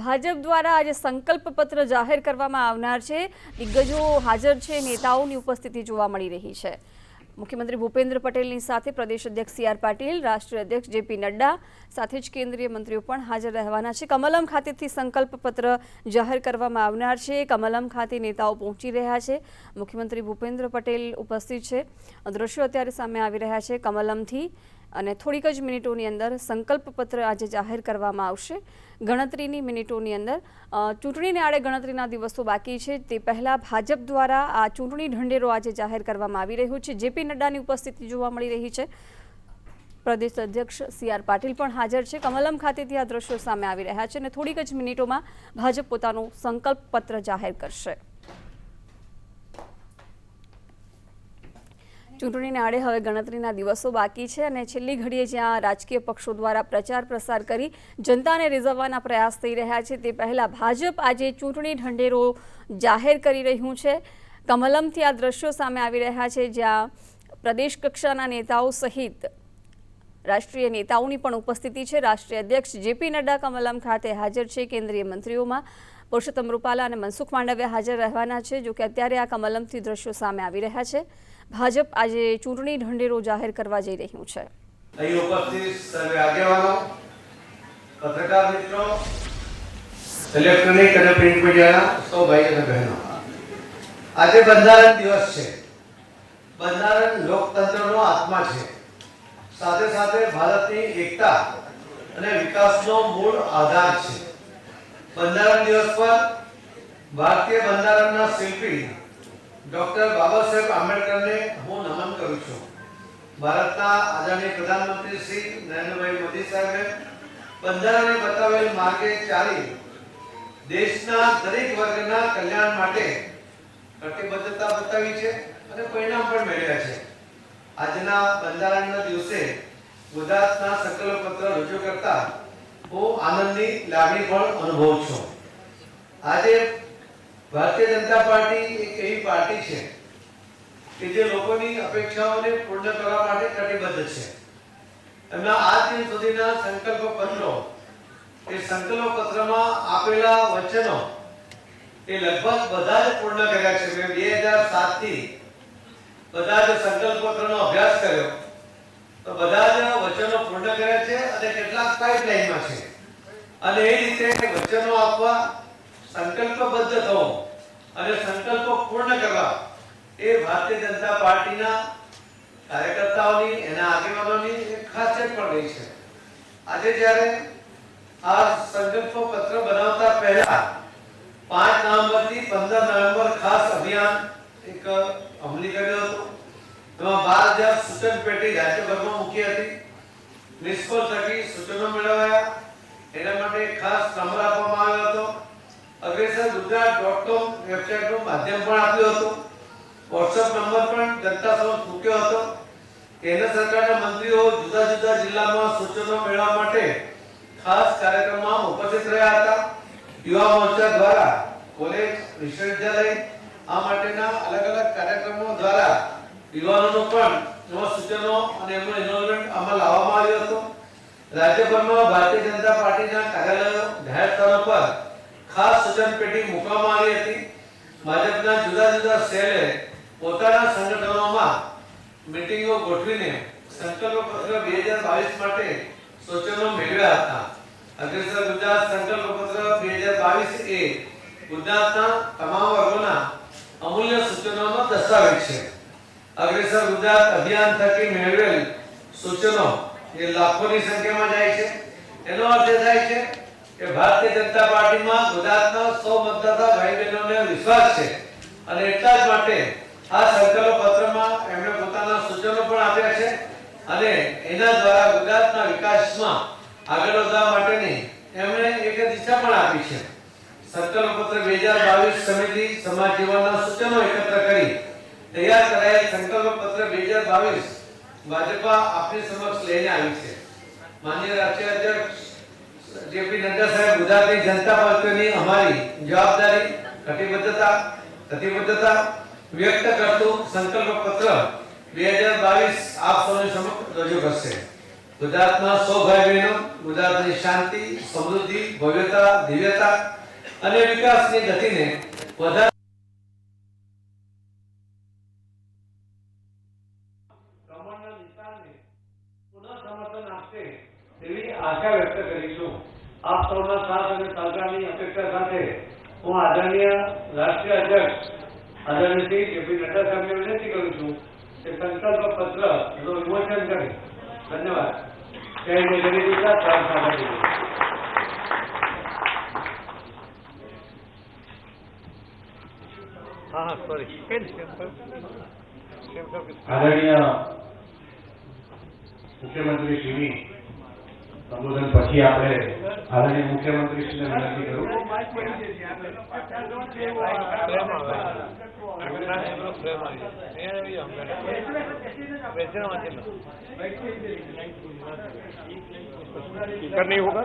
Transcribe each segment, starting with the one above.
ભાજપ દ્વારા આજે સંકલ્પ પત્ર જાહેર કરવામાં આવનાર છે। દિગ્ગજો હાજર છે, નેતાઓની ઉપસ્થિતિ જોવા મળી રહી છે। મુખ્યમંત્રી ભૂપેન્દ્ર પટેલની સાથે પ્રદેશ અધ્યક્ષ સી આર પાટીલ, રાષ્ટ્રીય અધ્યક્ષ જેપી નડ્ડા સાથે જ કેન્દ્રીય મંત્રીઓ પણ હાજર રહેવાના છે। કમલમ ખાતેથી સંકલ્પ પત્ર જાહેર કરવામાં આવનાર છે। કમલમ ખાતે નેતાઓ પહોંચી રહ્યા છે। મુખ્યમંત્રી ભૂપેન્દ્ર પટેલ ઉપસ્થિત છે। દ્રશ્યો અત્યારે સામે આવી રહ્યા છે કમલમથી અને થોડીક જ મિનિટોની અંદર સંકલ્પ પત્ર આજે જાહેર કરવામાં આવશે। ગણતરીની મિનિટોની અંદર ચૂંટણીને આડે ગણતરીના દિવસો બાકી છે, તે પહેલા ભાજપ દ્વારા આ ચૂંટણી ઢંઢેરો આજે જાહેર કરવામાં આવી રહ્યો છે। જેપી નડ્ડાની ઉપસ્થિતિ જોવા મળી રહી છે। પ્રદેશ અધ્યક્ષ સી આર પાટીલ પણ હાજર છે। કમલમ ખાતેથી આ દ્રશ્યો સામે આવી રહ્યા છે અને થોડીક જ મિનિટોમાં ભાજપ પોતાનો સંકલ્પ પત્ર જાહેર કરશે। ચૂંટણીને આડે હવે ગણતરીના દિવસો બાકી છે અને છેલ્લી ઘડીએ જ્યાં રાજકીય પક્ષો દ્વારા પ્રચાર પ્રસાર કરી જનતાને રીઝવવાના પ્રયાસ થઈ રહ્યા છે, તે પહેલા ભાજપ આજે ચૂંટણી ઢંઢેરો જાહેર કરી રહ્યું છે। કમલમથી આ દ્રશ્યો સામે આવી રહ્યા છે, જ્યાં પ્રદેશ કક્ષાના નેતાઓ સહિત રાષ્ટ્રીય નેતાઓની પણ ઉપસ્થિતિ છે। રાષ્ટ્રીય અધ્યક્ષ જેપી નડ્ડા કમલમ ખાતે હાજર છે। કેન્દ્રીય મંત્રીઓમાં પુરુષોત્તમ રૂપાલા અને મનસુખ માંડવિયા હાજર રહેવાના છે। જોકે અત્યારે આ કમલમથી દ્રશ્યો સામે આવી રહ્યા છે। ભાજપ આજે ચૂંટણી ઢંઢેરો જાહેર કરવા જઈ રહ્યું છે। અહીં ઉપસ્થિત સર્વે આગેવાનો, પત્રકાર મિત્રો, ઇલેક્ટ્રોનિક અને પ્રિન્ટ મીડિયાના સૌ ભાઈ અને બહેનો, આજે બંધારણ દિવસ છે। બંધારણ લોકતંત્રનો આત્મા છે, સાથે સાથે ભારતની એકતા અને વિકાસનો મૂળ આધાર છે। બંધારણ દિવસ પર ભારતીય બંધારણના શિલ્પી ડોક્ટર બાબા સાહેબ આંબેડકરને હું નમન કરું છું। ભારતના આદરણીય પ્રધાનમંત્રી શ્રી નરેન્દ્રભાઈ મોદી સાહેબે બંધારણે બતાવેલ માર્ગે ચાલી દેશના દરેક વર્ગના કલ્યાણ માટે કટિબદ્ધતા બતાવી છે અને પરિણામ પણ મેળવ્યા છે। આજના બંધારણના દિવસે ગુજરાતના સંકલ્પ પત્ર રજૂ કરતા હું આનંદની લાગણી પણ અનુભવું છું। આજે ભારતીય જનતા પાર્ટી એક એવી પાર્ટી છે કે જે લોકોની અપેક્ષાઓને પૂર્ણ કરવા માટે કટિબદ્ધ છે। એમના આજ દિન સુધીના સંકલ્પ પત્રો, એ સંકલ્પ પત્રમાં આપેલા વચનો એ લગભગ બધા જ પૂર્ણ કર્યા છે। મેં 2007 થી બધા જ સંકલ્પ પત્રનો અભ્યાસ કર્યો તો બધા જ વચનો પૂર્ણ કર્યા છે અને કેટલાક પાઇપલાઇનમાં છે અને એ રીતે વચનો આપવા, સંકલ્પબદ્ધ થવો અને સંકલ્પો પૂર્ણ કરવા એ ભારતીય જનતા પાર્ટીના કાર્યકર્તાઓની, એના આગેવાનોની એક ખાસિયત પણ રહી છે। આજે જ્યારે આ સંકલ્પ પત્ર બનાવતા પહેલા 5 નવેમ્બર થી 15 નવેમ્બર ખાસ અભિયાન એક અમલી કર્યો હતો। એમાં 12,000 સૂચન પેટી રાજ્યભરમાં મૂકી હતી। નિષ્ફળ થકી સૂચનો મેળવ્યા, એના માટે ખાસ નંબર આપવામાં આવ્યો હતો। agressorgujarat.com વેબસાઇટનું માધ્યમ પણ આપ્યું હતું। વોટ્સએપ નંબર પણ જનતા સમક્ષ મૂક્યો હતો। કેન્દ્ર સરકારના મંત્રીઓ જુદા જુદા જિલ્લામાં સૂચનો મેળવવા માટે ખાસ કાર્યક્રમમાં ઉપસ્થિત રહ્યા હતા। યુવા મોરચા દ્વારા કોલેજ, વિશ્વવિદ્યાલય આ માટેના અલગ અલગ કાર્યક્રમો દ્વારા યુવાનોનો પણ નવા સૂચનો અને એમનો ઇન્વોલ્વમેન્ટ આમાં લાવવામાં આવ્યો હતો। રાજ્યભરમાં ભારતીય જનતા પાર્ટીના કાર્યાલયો, જાહેર સ્થળો પર ખાસ સૂચન પેટી મૂકવામાં આવી હતી। ભાજપના જુદા જુદા સેલે પોતાના સંગઠનોમાં મીટિંગો ગોઠવીને સંકલ્પ પત્ર 2022 માટે સૂચનો મેળવ્યા હતા। અગ્રેસર ગુજરાત સંકલ્પ પત્ર 2022 એ ગુજરાતના તમામ વર્ગોના અમૂલ્ય સૂચનોનો દસ્તાવેજ છે। અગ્રેસર ગુજરાત અભિયાન થકી મેળવેલ સૂચનો એ લાખોની સંખ્યામાં જાય છે। એનો અર્થ એ થાય છે કે ભારતીય જનતા પાર્ટીમાં ગુજરાતના સૌ મતદાતા ભાઈ બહેનોને વિશ્વાસ છે અને એટલા જ માટે આ સંકલ્પ પત્રમાં એમણે પોતાના સૂચનો પણ આપ્યા છે અને એના દ્વારા ગુજરાતના વિકાસમાં આગળ વધવા માટેની એમણે એક દિશા પણ આપી છે। સંકલ્પ પત્ર 2022 સમિતિ સમાજ જીવનના સૂચનો એકત્ર કરી તૈયાર કરાયેલ સંકલ્પ પત્ર 2022 ભાજપ આપની સમક્ષ લઈને આવી છે। માનનીય રાષ્ટ્રીય અધ્યક્ષ જેપી નડ્ડા સાહેબ, ગુજરાતની જનતા પ્રત્યેની અમારી જવાબદારી, કટિબદ્ધતા વ્યક્ત કરતું સંકલ્પ પત્ર 2022 આપ સૌની સમક્ષ રજૂ કરશે। ગુજરાતના સૌ ભાઈ બહેનો ગુજરાતની શાંતિ, સમૃદ્ધિ, ભવ્યતા, દિવ્યતા અને વિકાસની ગતિને વધારે કમળના નિશાનને પુનઃ સમર્થન આપશે તેવી આશા વ્યક્ત કરીશું. આપ સૌના સાથ અને સહકારની અપેક્ષા સાથે હું આદરણીય રાષ્ટ્રીય અધ્યક્ષ આદરણીય શ્રી જેપી નડ્ડા સાહેબને વિનંતી કરું છું કે સંકલ્પ પત્રનું વિમોચન કરે. ધન્યવાદ. જય જય ગણેશ ગુજરાત. પ્રાર્થના કરીએ. આદરણીય મુખ્યમંત્રી શ્રીની સંબોધન પછી આપણે આદરણીય મુખ્યમંત્રી શ્રીને વિનંતી કરું. नहीं होगा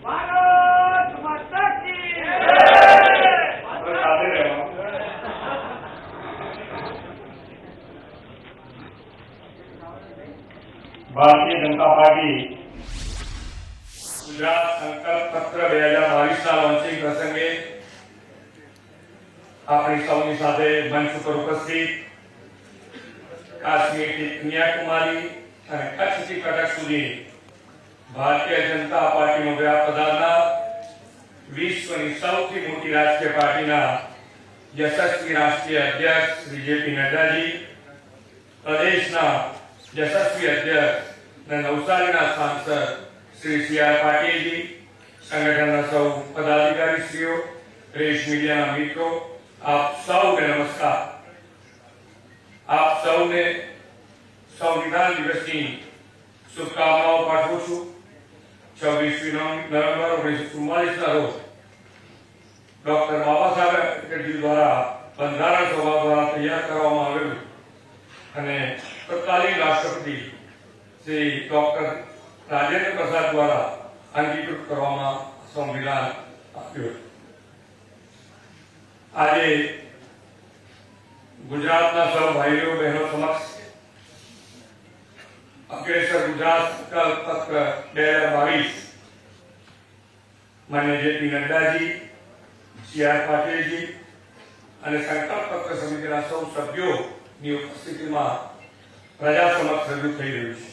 भारत माता की भारतीय जनता पार्टी गुजरात संकल्प पत्र 2022 लॉन्चिंग प्रसंगे अपनी सौनी साथे मंच पर उपस्थित काश्मीर की कन्याकुमारी और कच्छ की कटक सुधी भारतीय जनता पार्टी में व्याप पधारना विश्वની સૌથી મોટી રાજકીય પાર્ટીના યશસ્વી રાષ્ટ્રીય અધ્યક્ષ શ્રી જેપી નડ્ડાજી, પ્રદેશના યશસ્વી અધ્યક્ષ અને નવસારીના સાંસદ શ્રી સી.આર. પાટીલજી, સંગઠનના સૌ પદાધિકારીશ્રીઓ, પ્રેસ મીડિયાના મિત્રો, આપ સૌને નમસ્કાર. આપ સૌને સંવિધાન દિવસની શુભકામનાઓ પાઠવું છું. 24 નવેમ્બર 1944 ના રોજ ડોક્ટર બાબા સાહેબ આંબેડકરજી દ્વારા બંધારણ સભા દ્વારા તૈયાર કરવામાં આવેલું અને તત્કાલીન રાષ્ટ્રપતિ શ્રી ડોક્ટર રાજેન્દ્ર પ્રસાદ દ્વારા અંગીકૃત કરવામાં સંવિધાન આપ્યું. આજે ગુજરાતના સૌ ભાઈઓ બહેનો સમક્ષ અગ્રેસર ગુજરાત સંકલ્પ પત્ર 2022 માન્ય જેપી નડ્ડાજી, સી.આર. પાટીલજી અને સંકલ્પ પત્ર સમિતિના સૌ સભ્યોની ઉપસ્થિતિમાં પ્રજા સમક્ષ રજૂ થઈ રહ્યું છે.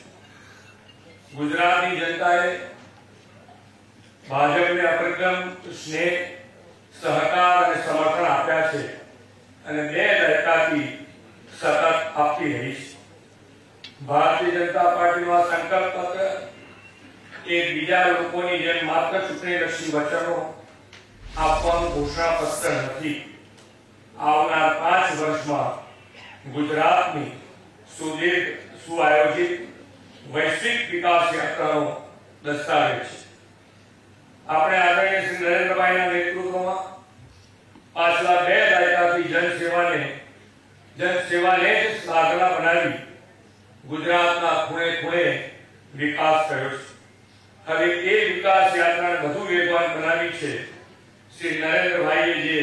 ગુજરાતની જનતાએ ભાજપને અપ્રગમ સ્નેહ, સહકાર અને સમર્થન આપ્યા છે અને 2 દશકાથી સતત આપતી રહી છે. ભારતીય જનતા પાર્ટીનો આ સંકલ્પ પત્ર એ બીજા લોકોની જેમ માત્ર ચૂંટણીલક્ષી વચનો આપવાનું ઘોષણાપત્ર નથી. આવનાર 5 વર્ષમાં ગુજરાતની સુદીર્ઘ, સુઆયોજિત વૈશ્વિક વિકાસ યાત્રાનો દસ્તાવેજ છે. આપણે આદરણીય શ્રી નરેન્દ્રભાઈના નેતૃત્વમાં પાછલા 2 દાયકાથી જનસેવાને જ સાધના બનાવી ગુજરાતના ખૂણે ખૂણે વિકાસ કર્યો છે. હવે એ વિકાસ યાત્રાને વધુ વેગવાન બનાવી છે. શ્રી નરેન્દ્રભાઈએ જે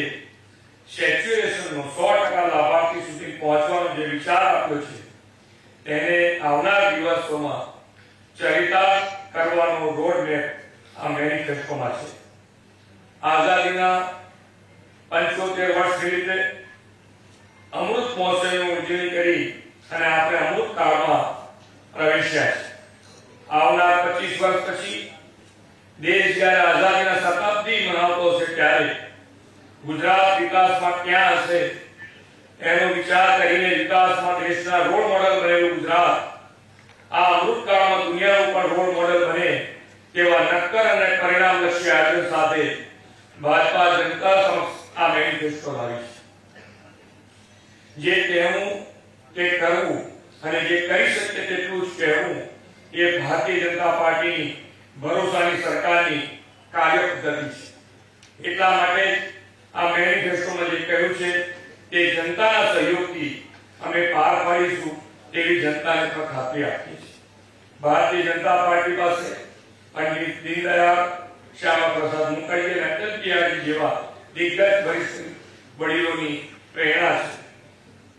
સેચ્યુરેશનનો 100% લાભાર્થી સુધી પહોંચવાનો જે વિચાર આપ્યો છે તેને આવનાર દિવસોમાં ચરિતાર્થ કરવાનો રોડમેપ આ મેનિફેસ્ટોમાં છે. આઝાદીના 75 વર્ષ નિમિત્તે અમૃત મહોત્સવની ઉજવણી કરી અને આપણે અમૃત કાળમાં પ્રવેશ્યા છે. આવનાર 25 વર્ષ પછી દેશ જ્યારે આઝાદીના શતાબ્દી મનાવતો હશે ત્યારે ગુજરાત વિકાસમાં ક્યાં હશે એનો વિચાર કરીને વિકાસમાં દેશના રોલ મોડેલ બનેલું ગુજરાત આ અમૃત કાળમાં દુનિયા ઉપર રોલ મોડેલ બને તેવા નક્કર અને પરિણામલક્ષી આયોજન સાથે ભાજપા જનતા સમક્ષ આ મેનિફેસ્ટો લાવી છે. જે કહેવું તે કરવું અને જે કરી શકે તેટલું જ કહેવું એ ભારતીય જનતા પાર્ટીની ભરોસાની સરકારની કાર્યપદ્ધતિ છે. એટલા માટે આ મેનિફેસ્ટોમાં જે કહ્યું છે તે જનતાના સહયોગથી અમે પાર પાડીશું તેવી जनता ने પણ ખાતરી આપી છે। ભારતીય જનતા પાર્ટી પાસે પંડિત દીનદયાળ, શ્યામા પ્રસાદ મુખર્જી અને અટલ બિહારી જેવા દિગ્ગજ વરિષ્ઠ वडीलों की प्रेरणा है।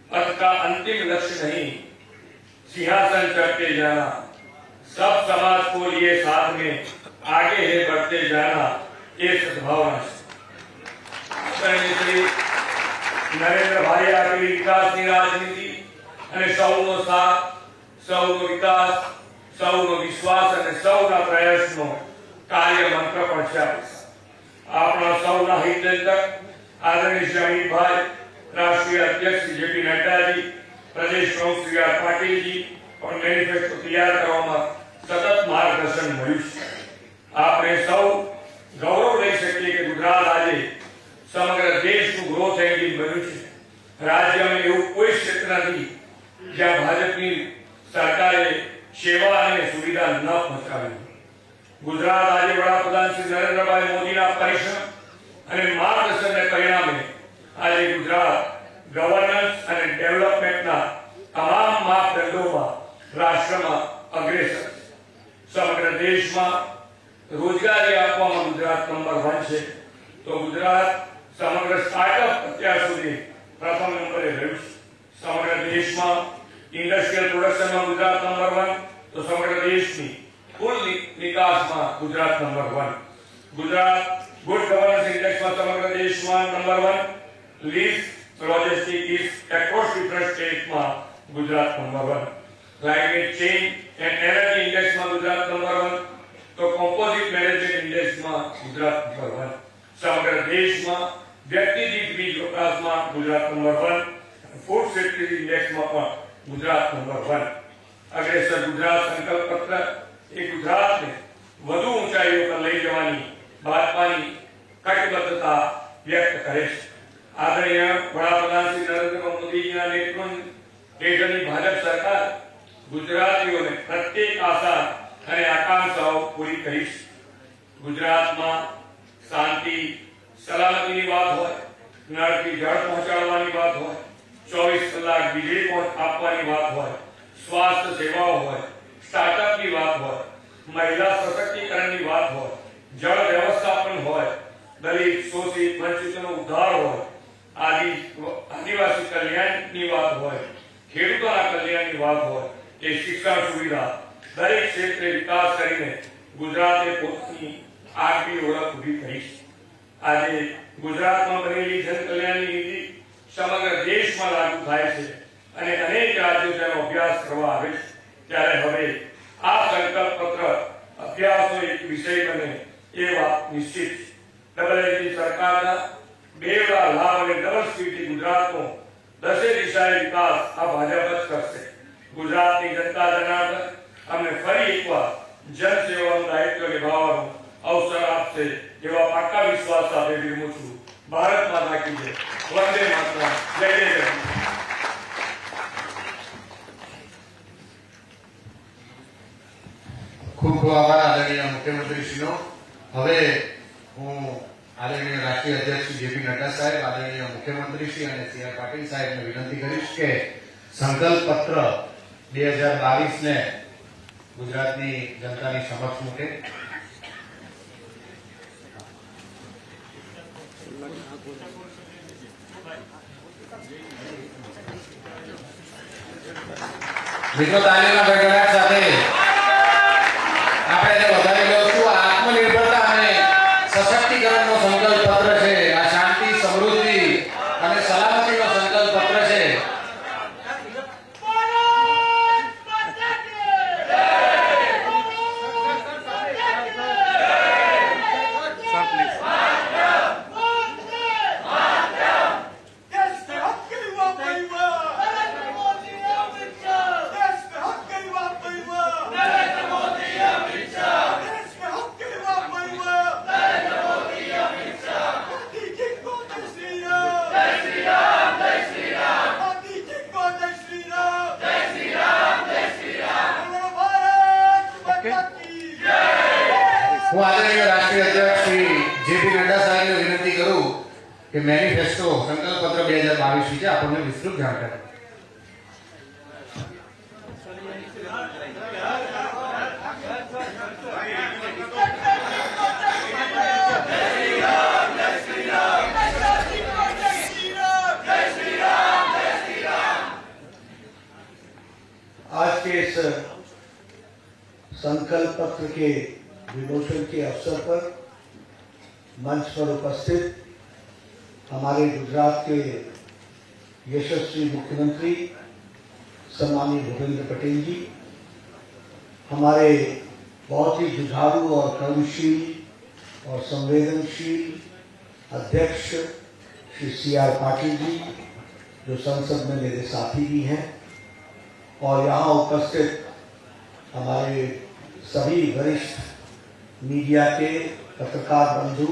पथ का अंतिम लक्ष्य नहीं, सिंहासन चढ़ते जाना, सब समाज को लिए साथ में आगे है बढ़ते जाना, ये सद्भावना है। नरेंद्र भाई આગળ વિકાસની રાજનીતિ અને સૌનો સાથ, સૌનો વિકાસ, સૌનો વિશ્વાસ અને સૌના પ્રયાસનો કાર્ય મંત્ર પણ છે। આપણા સૌના હિતચિંતક આદરણીય શ્રી અમિતભાઈ, રાષ્ટ્રીય અધ્યક્ષ શ્રી જેપી નડ્ડાજી, પ્રદેશ પ્રમુખ શ્રી આર પાટીલજી પણ મેનિફેસ્ટો તૈયાર કરવામાં સતત માર્ગદર્શન મળ્યું છે। આપણે સૌ ગૌરવ લઈ શકીએ કે ગુજરાત આજે સમગ્ર દેશનું ગ્રોથ એન્જિન બન્યું છે। રાજ્યમાં એવું કોઈ ક્ષેત્ર નથી જ્યાં ભાજપની સરકારે સેવા અને સુવિધા ન પહોંચાડી। ગુજરાત આજે વડાપ્રધાન શ્રી નરેન્દ્રભાઈ મોદીના પરિશ્રમ અને માર્ગદર્શનને પરિણામે આજે ગુજરાત ગવર્નન્સ અને ડેવલપમેન્ટના તમામ માપદંડોમાં રાષ્ટ્રમાં અગ્રેસર છે। સમગ્ર દેશમાં રોજગારી આપવામાં ગુજરાત નંબર 1 છે, તો ગુજરાત સમગ્ર સ્ટાર્ટઅપ અત્યાર સુધી પ્રથમ નંબરે રહ્યું છે। સમગ્ર દેશમાં ઇન્ડસ્ટ્રીયલ પ્રોડક્શનમાં ગુજરાત નંબર 1, તો સમગ્ર દેશની કુલ નિકાસમાં Gujarat number 1। Gujarat good governance ઇન્ડેક્સમાં સમગ્ર દેશમાં નંબર 1, લીસ્ટ લોજિસ્ટિક ઇઝ એક્રોસ ડિફરન્ટ સ્ટેટમાં Gujarat number 1, climate change and energy ઇન્ડેક્સમાં ગુજરાત નંબર 1, તો કોમ્પોઝિટ મેનેજમેન્ટ ઇન્ડેક્સમાં ગુજરાત નંબર 1। સમગ્ર દેશમાં વ્યક્તિ દીઠ વીજ વપરાશમાં ગુજરાત નંબર 1, ફૂડ સેફ્ટી ઇન્ડેક્સમાં પણ ગુજરાત નંબર 1। અગ્રેસર ગુજરાત સંકલ્પ પત્ર એ ગુજરાતને વધુ ઊંચાઈઓ પર લઈ જવાની ભાજપાની કટિબદ્ધતા વ્યક્ત કરે છે। આદરણીય વડાપ્રધાન શ્રી નરેન્દ્ર મોદીજીના નેતૃત્વ હેઠળની ભાજપ સરકાર ગુજરાતીઓને પ્રત્યેક આશા અને આકાંક્ષાઓ પૂરી કરી છે। ગુજરાતમાં શાંતિ સલામતીની વાત હોય, નળથી જળ પહોંચાડવાની વાત હોય, 24 કલાક વીજળી આપવાની વાત હોય, સ્વાસ્થ્ય સેવાઓ હોય, સ્ટાર્ટઅપની વાત હોય, મહિલા સશક્તિકરણની વાત હોય, જળ વ્યવસ્થાપન હોય, દલિત શોષિત વંચિતોનો ઉદ્ધાર હોય, આદિવાસી કલ્યાણની વાત હોય, ખેડૂતોના કલ્યાણની વાત હોય કે શિક્ષણ સુવિધા, દરેક ક્ષેત્રે વિકાસ કરીને ગુજરાતે પોતાની આગવી ઓળખ ઊભી કરી છે। આજે ગુજરાતમાં બનેલી જનકલ્યાણની નીતિ સમગ્ર દેશમાં લાગુ થાય છે અને અનેક રાજ્યો તેનો અભ્યાસ કરવા આવે છે। ત્યારે હવે આ સંકલ્પ પત્ર અભ્યાસનો એક વિષય બને એ વાત નિશ્ચિત છે। ડબલ એન્જિન સરકારના બેવડા લાભ અને ડબલ સ્પીડથી ગુજરાતનો દસે દિશાએ વિકાસ આ ભાજપ જ કરશે। ગુજરાતની જનતા જનાર્દન અમને ફરી એકવાર જનસેવાનું દાયિત્વ નિભાવવાનો અવસર આપશે એવા પાકા વિશ્વાસ સાથે વિરમું છું। ભારત માતા की जय, वंदे मातरम, जय जय जय। ખૂબ ખૂબ આભાર આદરણીય મુખ્યમંત્રીશ્રીનો। હવે હું આદરણીય રાષ્ટ્રીય અધ્યક્ષ શ્રી જેપી નડ્ડા સાહેબ, આદરણીય મુખ્યમંત્રીશ્રી અને સી આર પાટીલ સાહેબને વિનંતી કરીશ કે સંકલ્પ પત્ર 2022 ને ગુજરાતની જનતાની સમક્ષ મૂકે। મિત્રો તાલીમના ગડગડાટ સાથે આપણે એને વધાવી લઈશું। આત્મનિર્ભરતા અને સશક્તિકરણનો સંકલ્પ પત્ર છે, આ શાંતિ, સમૃદ્ધિ અને સલામતીનો સંકલ્પ પત્ર છે। હું આદરણીય રાષ્ટ્રીય અધ્યક્ષ શ્રી જેપી નડ્ડા સાહેબને વિનંતી કરું કે મેનિફેસ્ટો સંકલ્પ પત્ર 2022 વિશે આપણને વિસ્તૃત જાણકારી। आज के इस संकल्प पत्र के विमोचन के अवसर पर मंच पर उपस्थित हमारे गुजरात के यशस्वी मुख्यमंत्री सम्माननीय भूपेंद्र पटेल जी, हमारे बहुत ही जुझारू और कर्मशील और संवेदनशील अध्यक्ष श्री CR पाटिल जी, जो संसद में मेरे साथी भी हैं, और यहाँ उपस्थित हमारे सभी वरिष्ठ मीडिया के पत्रकार बंधु,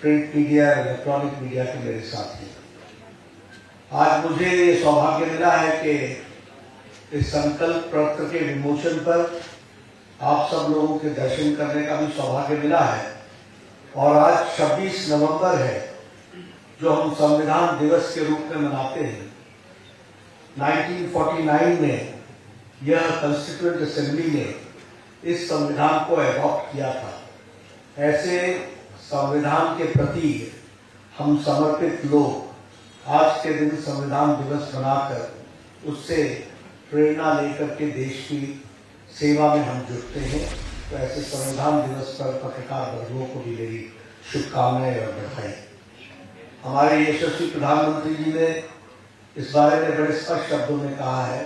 प्रिंट मीडिया, इलेक्ट्रॉनिक मीडिया के मेरे साथी, आज मुझे ये सौभाग्य मिला है कि इस संकल्प पत्र के विमोचन पर आप सब लोगों के दर्शन करने का भी सौभाग्य मिला है। और आज 26 नवंबर है, जो हम संविधान दिवस के रूप में मनाते हैं। 1949 में यह कॉन्स्टिट्यूएंट असेंबली ने इस संविधान को एडॉप्ट किया था। ऐसे संविधान के प्रति हम समर्पित लोग आज के दिन संविधान दिवस मनाकर उससे प्रेरणा लेकर के देश की सेवा में हम जुटते हैं। तो ऐसे संविधान दिवस पर पत्रकार बंधुओं को भी मेरी शुभकामनाएं और बधाई। हमारे यशस्वी प्रधानमंत्री जी ने इस बारे में बड़े स्पष्ट शब्दों में कहा है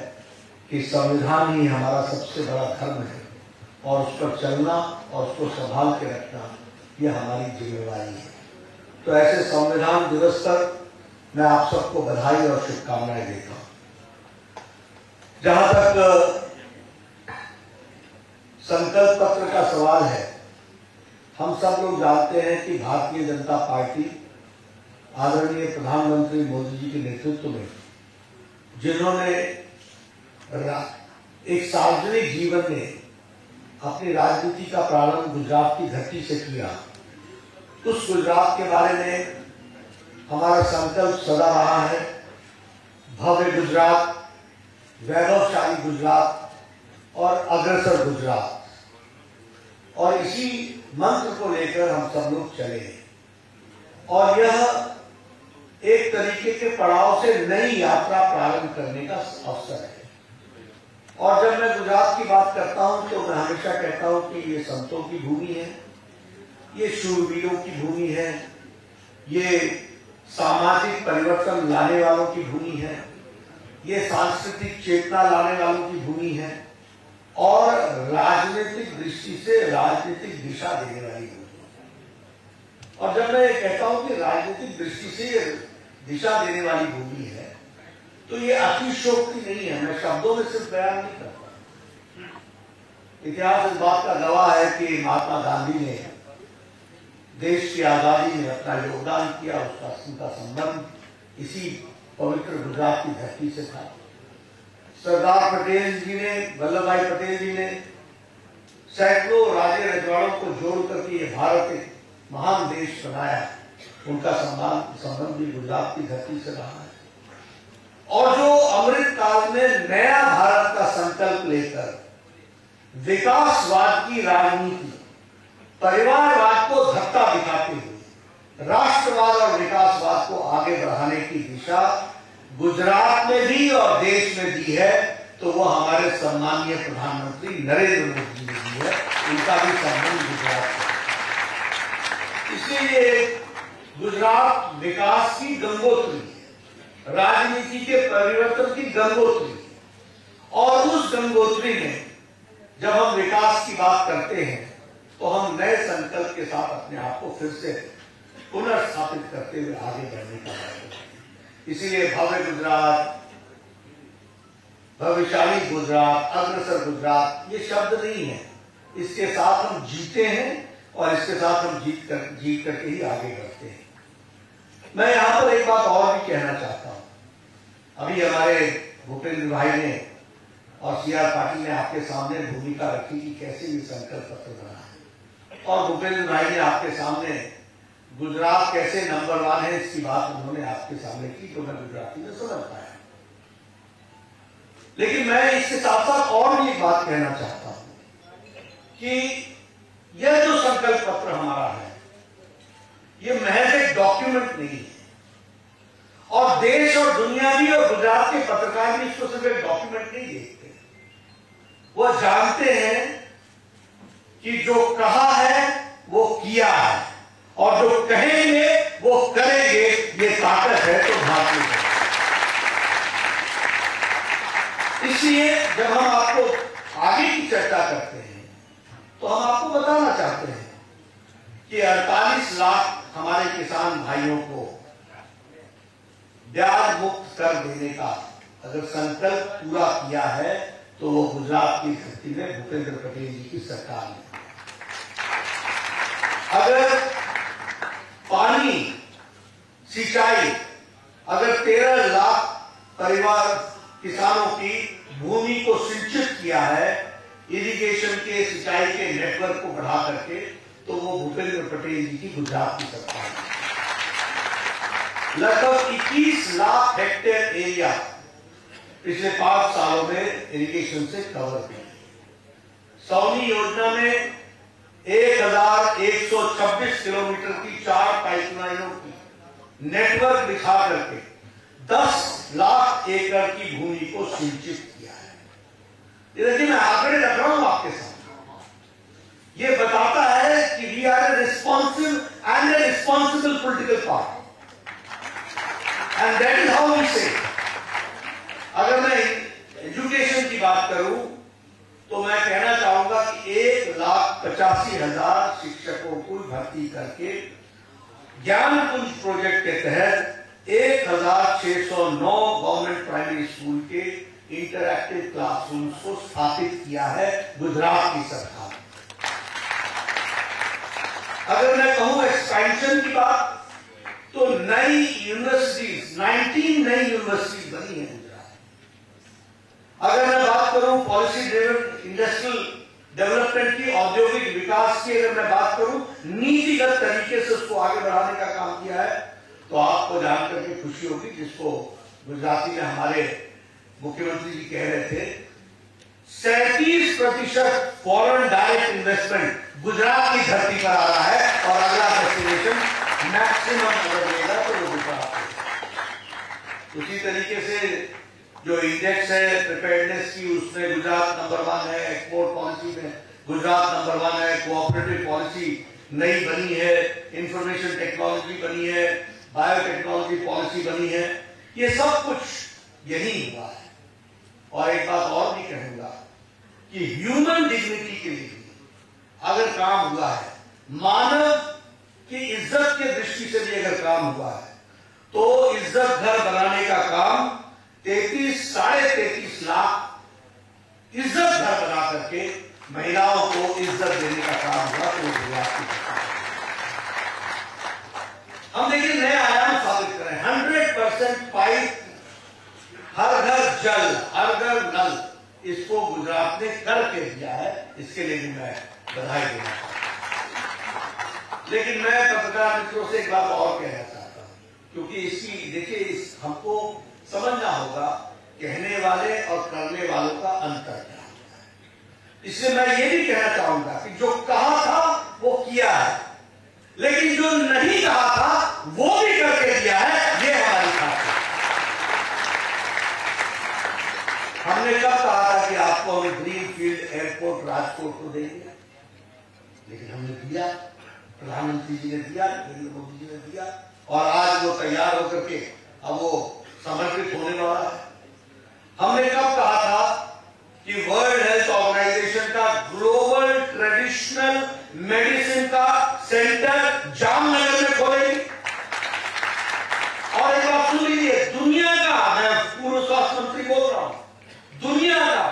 कि संविधान ही हमारा सबसे बड़ा धर्म है और उस पर चलना और उसको संभाल के रखना यह हमारी जिम्मेवारी है। तो ऐसे संविधान दिवस पर मैं आप सबको बधाई और शुभकामनाएं देता हूं। जहां तक संकल्प पत्र का सवाल है, हम सब लोग जानते हैं कि भारतीय जनता पार्टी आदरणीय प्रधानमंत्री मोदी जी के नेतृत्व में, जिन्होंने एक सार्वजनिक जीवन में अपनी राजनीति का प्रारंभ गुजरात की धरती से किया, उस गुजरात के बारे में हमारा संकल्प सदा रहा है, भव्य गुजरात, वैभवशाली गुजरात और अग्रसर गुजरात। और इसी मंत्र को लेकर हम सब लोग चले हैं और यह एक तरीके के पड़ाव से नई यात्रा प्रारंभ करने का अवसर है। और जब मैं गुजरात की बात करता हूं तो मैं हमेशा कहता हूं कि ये संतों की भूमि है, ये शूरवीरों की भूमि है, ये सामाजिक परिवर्तन लाने वालों की भूमि है, ये सांस्कृतिक चेतना लाने वालों की भूमि है और राजनीतिक दृष्टि से राजनीतिक दिशा देने वाली भूमि है। और जब मैं ये कहता हूं कि राजनीतिक दृष्टि से दिशा देने वाली भूमि है, तो ये अतिशयोक्ति नहीं है, मैं शब्दों में सिर्फ बयान नहीं करता। इतिहास इस बात का गवाह है कि महात्मा गांधी ने देश की आजादी में अपना योगदान किया, उसका संबंध इसी पवित्र गुजरात की धरती से था। सरदार पटेल जी ने, वल्लभ भाई पटेल जी ने सैकड़ों राजे रजवाड़ों को जोड़ करके ये भारत एक महान देश बनाया, उनका संबंध भी गुजरात की धरती से रहा है। और जो अमृत काल में नया भारत का संकल्प लेकर विकासवाद की राजनीति, परिवारवाद को धक्का दिखाते हुए राष्ट्रवाद और विकासवाद को आगे बढ़ाने की दिशा गुजरात में भी और देश में दी है, तो वो हमारे सम्माननीय प्रधानमंत्री नरेंद्र मोदी जी ने दी है। उनका भी संबंध गुजरात से। इसलिए गुजरात विकास की गंगोत्री है, राजनीति के परिवर्तन की गंगोत्री है। और उस गंगोत्री में जब हम विकास की बात करते हैं तो हम नए संकल्प के साथ अपने आप को फिर से पुनर्स्थापित करते हुए आगे बढ़ने का प्रयास करते हैं। इसीलिए भव्य गुजरात, भविष्यशाली गुजरात, अग्रसर गुजरात ये शब्द नहीं है, इसके साथ हम जीते हैं और इसके साथ हम जीत करके ही आगे बढ़ते हैं। मैं यहां पर एक बात और भी कहना चाहता हूं। अभी हमारे भूपेंद्र भाई ने और CR पाटिल ने आपके सामने भूमिका रखी कि कैसे ये संकल्प पत्र बना है, और भूपेंद्र भाई ने आपके सामने गुजरात कैसे नंबर 1 है इसकी बात उन्होंने आपके सामने की, तो मैं गुजराती में समझ पाया। लेकिन मैं इसके साथ साथ और भी एक बात कहना चाहता हूं कि यह जो संकल्प पत्र हमारा है, यह महज एक डॉक्यूमेंट नहीं है। और देश और दुनिया भी और गुजरात के पत्रकार भी इसको सिर्फ एक डॉक्यूमेंट नहीं देखते, वो जानते हैं कि जो कहा है वो किया है और जो कहेंगे वो करेंगे। ये ताकत है तो भारतीय है। इसलिए जब हम आपको आगे की चर्चा करते हैं तो हम आपको बताना चाहते हैं कि 48 लाख हमारे किसान भाइयों को ब्याज मुक्त कर देने का अगर संकल्प पूरा किया है तो वो गुजरात की धरती में भूपेंद्र पटेल जी की सरकार ने। अगर पानी सिंचाई अगर 13 लाख परिवार किसानों की भूमि को सिंचित किया है इरिगेशन के सिंचाई के नेटवर्क को बढ़ा करके, तो वो भूपेंद्र पटेल जी की गुजरात की सरकार है। लगभग 21 लाख हेक्टेयर एरिया पिछले 5 सालों में इरिगेशन से कवर किया। सौनी योजना में 1126 किलोमीटर की 4 पाइपलाइनों की नेटवर्क बिछा करके 10 लाख एकड़ की भूमि को सिंचित किया है। ये देखिए, मैं आंकड़े रख रहा हूं आपके सामने। ये बताता है कि we are a responsive and a responsible political party and that is how we say. अगर मैं एजुकेशन की बात करूं तो मैं कहना चाहूंगा कि 1,85,000 शिक्षकों को भर्ती करके ज्ञानपुंज प्रोजेक्ट के तहत 1,609 गवर्नमेंट प्राइमरी स्कूल के इंटरैक्टिव क्लासरूम को स्थापित किया है गुजरात की सरकार। अगर मैं कहूं एक्सपेंशन की बात तो नई यूनिवर्सिटीज 19 नई यूनिवर्सिटीज बनी है गुजरात। अगर मैं बात करूं पॉलिसी ड्रिवन इंडस्ट्रियल डेवलपमेंट की, औद्योगिक विकास की, अगर मैं बात करूं नीतिगत तरीके से उसको आगे बढ़ाने का काम किया है, तो आपको जानकर के खुशी होगी, जिसको गुजराती में हमारे मुख्यमंत्री जी कह रहे थे, 37% फॉरेन डायरेक्ट इन्वेस्टमेंट गुजरात की धरती पर आ रहा है और अगला डेस्टिनेशन मैक्सिमम अगर लेगा तो वो गुजरात है। उसी तरीके से जो इंडेक्स है प्रिपेयर्डनेस की, उसमें गुजरात नंबर 1 है। एक्सपोर्ट पॉलिसी में गुजरात नंबर 1 है। कोऑपरेटिव पॉलिसी नई बनी है, इंफॉर्मेशन टेक्नोलॉजी बनी है, बायोटेक्नोलॉजी पॉलिसी बनी है। ये सब कुछ यही हुआ है। और एक बात और भी कहूंगा कि ह्यूमन डिग्निटी के लिए अगर काम हुआ है, मानव की इज्जत के दृष्टि से भी अगर काम हुआ है, तो इज्जत घर बनाने का काम 33-33.5 लाख इज्जत घर बना करके महिलाओं को इज्जत देने का काम हुआ। तो हम देखिए नए आयाम साबित करें। 100% पाइप, हर घर जल, हर घर नल, इसको गुजरात ने करके दिया है। इसके लिए भी मैं बधाई देना चाहता हूं। लेकिन मैं पत्रकार मित्रों से एक बात और कहना चाहता हूं, क्योंकि इसकी देखिए हमको समझना होगा कहने वाले और करने वालों का अंतर क्या होता है। इसलिए मैं ये भी कहना चाहूंगा कि जो कहा था वो किया है, लेकिन जो नहीं कहा था वो भी करके दिया है। ये हमारी खासियत है। हमने कब कहा था कि आपको हम ग्रीनफील्ड एयरपोर्ट राजकोट को देंगे, लेकिन हमने दिया, प्रधानमंत्री जी ने दिया, नरेंद्र मोदी जी ने दिया, और आज वो तैयार होकर के अब वो समर्पित होने वाला है। हमने कब कहा था कि वर्ल्ड हेल्थ ऑर्गेनाइजेशन का ग्लोबल ट्रेडिशनल मेडिसिन का सेंटर जामनगर में खोलेंगे। और एक बात सुन लीजिए, दुनिया का, मैं पूर्व स्वास्थ्य मंत्री बोल रहा हूं, दुनिया का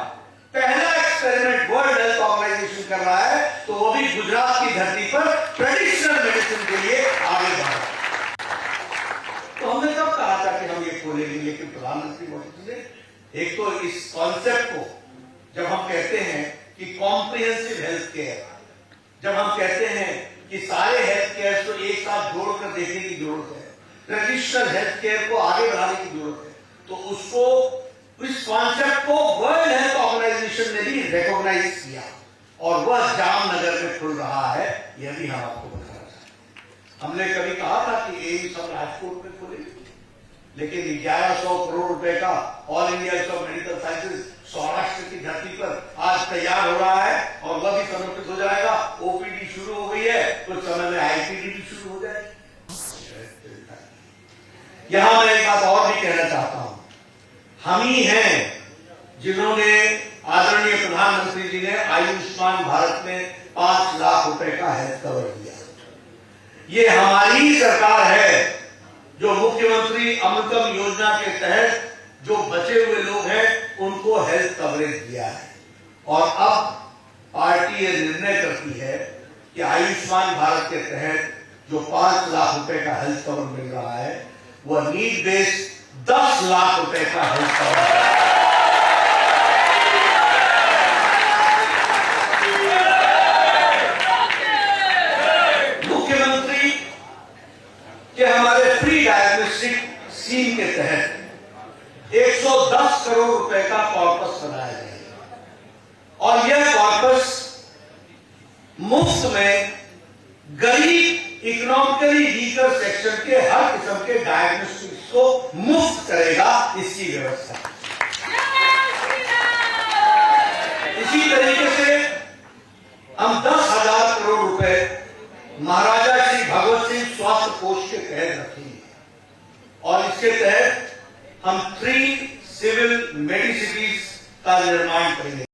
पहला एक्सपेरिमेंट वर्ल्ड हेल्थ ऑर्गेनाइजेशन कर रहा है, तो वो भी गुजरात की धरती पर ट्रेडिशनल मेडिसिन के लिए आगे बढ़ रहा है। तो हमने कब कहा था कि हम ये खोलेंगे, लेकिन प्रधानमंत्री मोदी जी ने एक तो इस कॉन्सेप्ट को, जब हम कहते हैं कि कॉम्प्रिहेंसिव हेल्थ केयर, जब हम कहते हैं कि सारे हेल्थ केयर को एक साथ जोड़कर देखने की जरूरत है, ट्रेडिशनल हेल्थ केयर को आगे बढ़ाने की जरूरत है, तो उसको, इस कॉन्सेप्ट को वर्ल्ड हेल्थ ऑर्गेनाइजेशन ने भी रिकॉग्नाइज किया और वह जामनगर में खुल रहा है। यह भी हम आपको बताना चाहते हैं। हमने कभी कहा था कि एम्स हम राजकोट में खोलेंगे, लेकिन 1100 करोड़ रुपए का all India institute of medical sciences Saurashtra की धरती पर आज तैयार हो रहा है और वह भी समर्पित हो जाएगा। ओपीडी शुरू हो गई है, कुछ समय में आईपीडी भी शुरू हो जाएगी। यहां मैं एक बात और भी कहना चाहता हूं, हम ही हैं जिन्होंने, आदरणीय प्रधानमंत्री जी ने आयुष्मान भारत में 5 लाख रुपए का हेल्थ कवर दिया। ये हमारी ही सरकार है जो मुख्यमंत्री अमृतम योजना के तहत जो बचे हुए लोग हैं उनको हेल्थ कवरेज दिया है। और अब पार्टी ये निर्णय करती है कि आयुष्मान भारत के तहत जो 5 लाख रुपए का हेल्थ कवर मिल रहा है वह नीड बेस्ड 10 लाख रुपए का हेल्थ कवर है। मुख्यमंत्री के हमारे फ्री डायग्नोस्टिक स्कीम के तहत 110 करोड़ रुपए का कॉर्पस बनाया जाएगा और यह कॉर्पस मुफ्त में गरीब इकोनॉमिकली वीकर सेक्शन के हर किस्म के डायग्नोस्टिक्स को मुफ्त करेगा, इसकी व्यवस्था। इसी तरीके से हम 10,000 करोड़ रुपए महाराजा श्री भगवत सिंह स्वास्थ्य कोष के तहत रखेंगे और इसके तहत हम 3 सिविल मेडिसिटीज का निर्माण करेंगे।